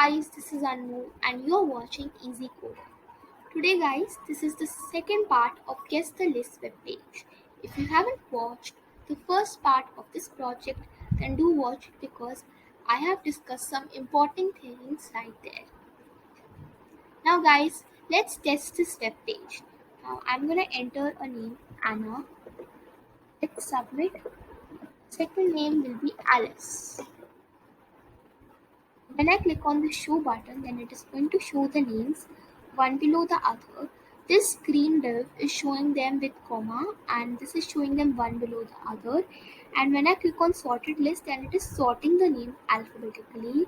guys, this is Anmol and you're watching Easy Code. Today guys, this is the second part of Guess the List webpage. If you haven't watched the first part of this project, then do watch it because I have discussed some important things right there. Now guys, let's test this webpage. Now I'm gonna enter a name Anna. Let's submit. Second name will be Alice. When I click on the show button, then it is going to show the names one below the other. This green div is showing them with comma and this is showing them one below the other. And when I click on sorted list, then it is sorting the name alphabetically.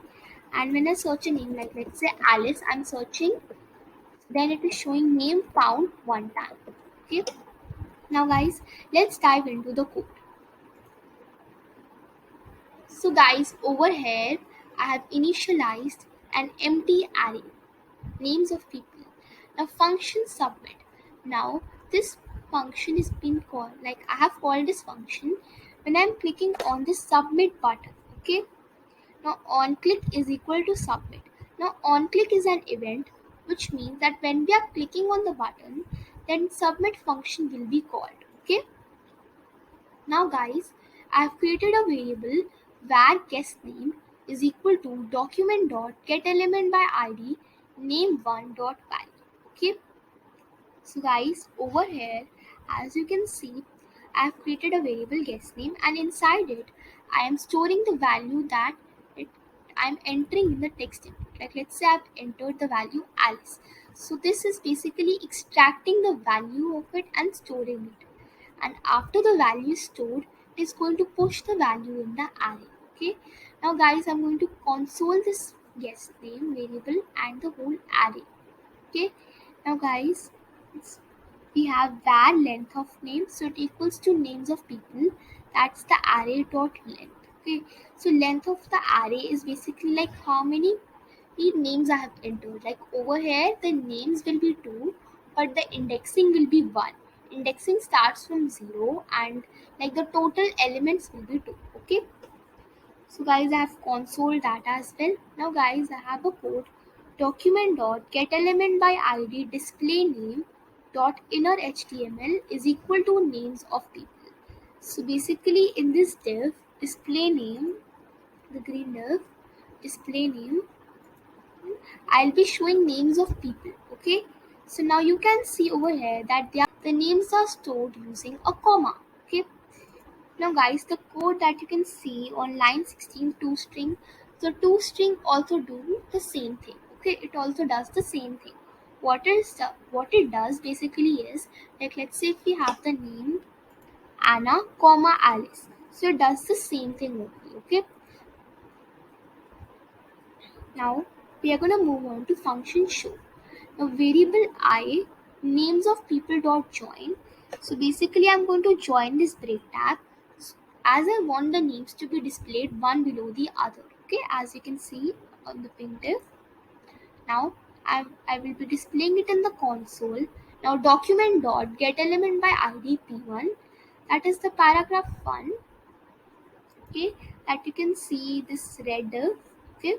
And when I search a name like let's say Alice, I'm searching, then it is showing name found one time. Okay. Now guys, let's dive into the code. So guys, over here I have initialized an empty array names of people. Now function submit. Now this function is being called, like I have called this function when I'm clicking on this submit button. Okay. Now on click is equal to submit. Now on click is an event which means that when we are clicking on the button, then submit function will be called. Okay. Now guys, I have created a variable var guest name is equal to document dot get element by id name one dot value. Okay. So guys, over here, as you can see, I have created a variable guest name and inside it, I am storing the value that it I am entering in the text input. Like let's say I've entered the value Alice. So this is basically extracting the value of it and storing it, and after the value is stored, it is going to push the value in the array. Okay. Now guys, I'm going to console this guest name variable and the whole array. Okay. Now guys, we have var length of name, so it equals to names of people. That's the array dot length. Okay. So length of the array is basically like how many names I have entered. Like over here, the names will be 2, but the indexing will be 1. Indexing starts from 0 and like the total elements will be 2. Okay. So guys, I have console that as well. Now guys, I have a code document dot get element by id display name dot inner html is equal to names of people. So basically in this div display name, the green div display name, I'll be showing names of people. Okay. So now you can see over here that the names are stored using a comma. Okay. Now guys, the code that you can see on line 16 toString, so toString also do the same thing. Okay, it also does the same thing. What it does basically is, like let's say if we have the name Anna, comma Alice, so it does the same thing only. Okay. Now we are gonna move on to function show. Now variable I names of people dot join. So basically I'm going to join this break tag as I want the names to be displayed one below the other. Okay, as you can see on the pink div. Now I will be displaying it in the console. Now document dot get element by id p1, that is the paragraph 1. Okay, that you can see this red div. Okay.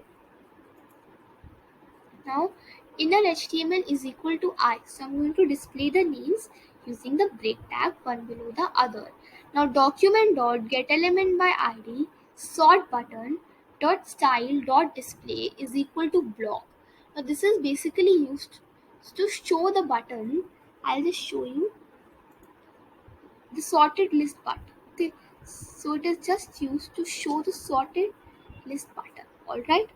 Now inner HTML is equal to I. So I'm going to display the names using the break tag one below the other. Now document dot get element by ID sort button dot style dot display is equal to block. Now this is basically used to show the button. I'll just show you the sorted list button. Okay. So it is just used to show the sorted list button. Alright.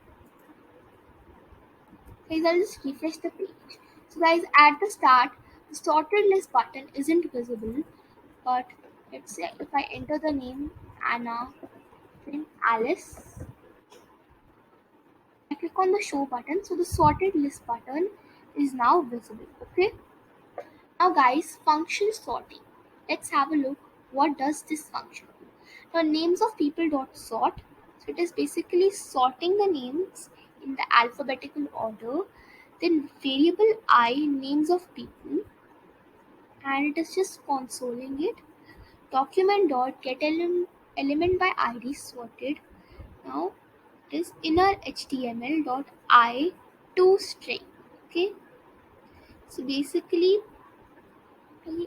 Guys, I'll just refresh the page. So guys, at the start, the sorted list button isn't visible, but let's say if I enter the name Anna, then Alice, I click on the show button, so the sorted list button is now visible. Okay. Now guys, function sorting. Let's have a look. What does this function do? Now names of people dot sort. So it is basically sorting the names in the alphabetical order. Then variable I names of people, and it is just consoling it. Document dot get element by id sorted. Now It is inner HTML dot I to string. Okay, so basically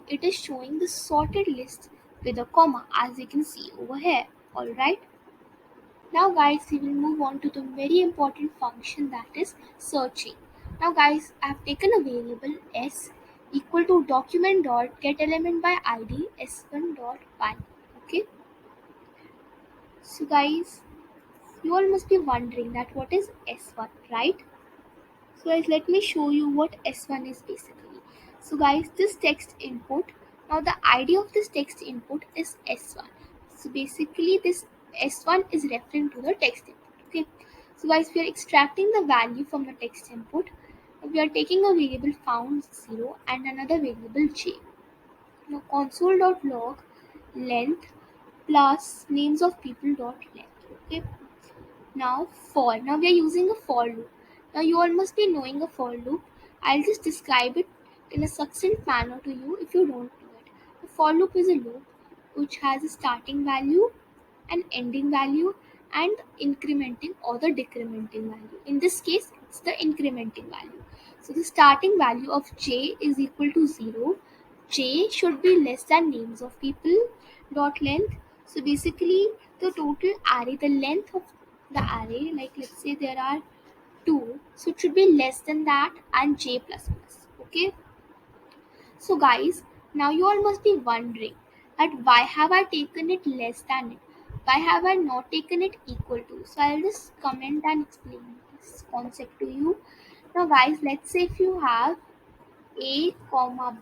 it is showing the sorted list with a comma, as you can see over here. Alright, now guys, we will move on to the very important function, that is searching. Now guys, I have taken a variable s equal to document dot get element by id s1 dot 1. Okay, so guys, you all must be wondering that what is s1, right? So guys, let me show you what S1 is basically. So guys, this text input, now the ID of this text input is S1. So basically this S1 is referring to the text input. Okay. So guys, we are extracting the value from the text input. We are taking a variable found 0 and another variable j. Now console.log length plus names of people dot length. Okay. Now for, now we are using a for loop. Now you all must be knowing a for loop. I'll just describe it in a succinct manner to you if you don't know it. A for loop is a loop which has a starting value, an ending value, and incrementing or the decrementing value. In this case, it's the incrementing value. So the starting value of j is equal to 0. J should be less than names of people dot length. So basically the total array, the length of the array, like let's say there are 2, so it should be less than that and j plus plus. Okay, so guys, now you all must be wondering that why have I taken it less than it, why have I not taken it equal to. So I'll just comment and explain this concept to you. Now guys, let's say if you have a comma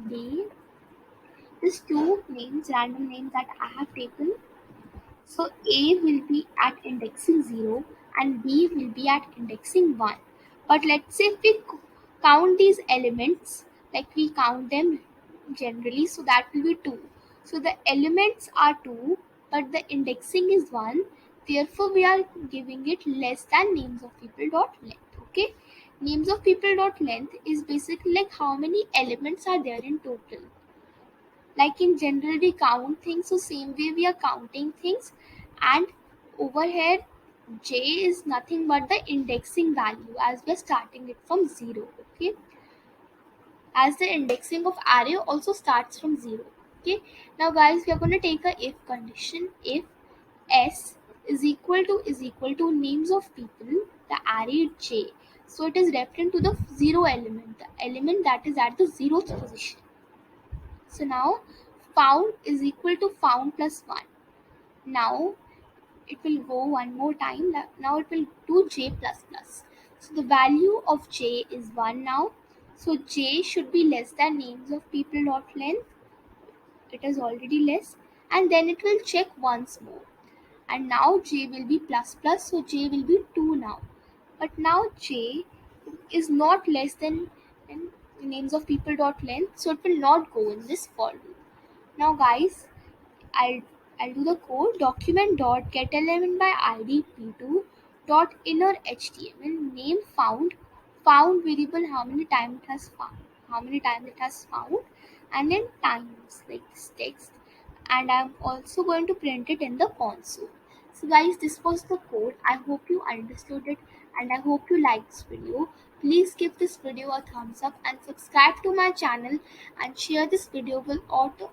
b, these two names, random names that I have taken. So A will be at indexing 0 and B will be at indexing 1. But let's say if we count these elements, like we count them generally, so that will be 2. So the elements are 2, but the indexing is 1. Therefore, we are giving it less than names of people dot length. Okay, names of people dot length is basically like how many elements are there in total. Like in general we count things, so same way we are counting things. And over here j is nothing but the indexing value, as we are starting it from 0. Okay, as the indexing of array also starts from 0. Okay, now guys, we are going to take a if condition. If s is equal to names of people, the array j, so it is referring to the 0 element, the element that is at the 0th position. So now found is equal to found plus 1. Now it will go one more time. Now it will do j plus plus. So the value of j is 1 now. So j should be less than names of people dot length. It is already less. And then it will check once more. And now j will be plus plus. So j will be 2 now. But now j is not less than names of people dot length. So it will not go in this for loop. Now guys, I'll I'll do the code. Document dot get element by id p2 dot inner html name found variable, how many times it has found, and then times, like this text. And I'm also going to print it in the console. So guys, this was the code. I hope you understood it and I hope you liked this video. Please give this video a thumbs up and subscribe to my channel and share this video with all the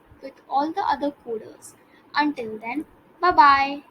other coders. Until then, bye bye.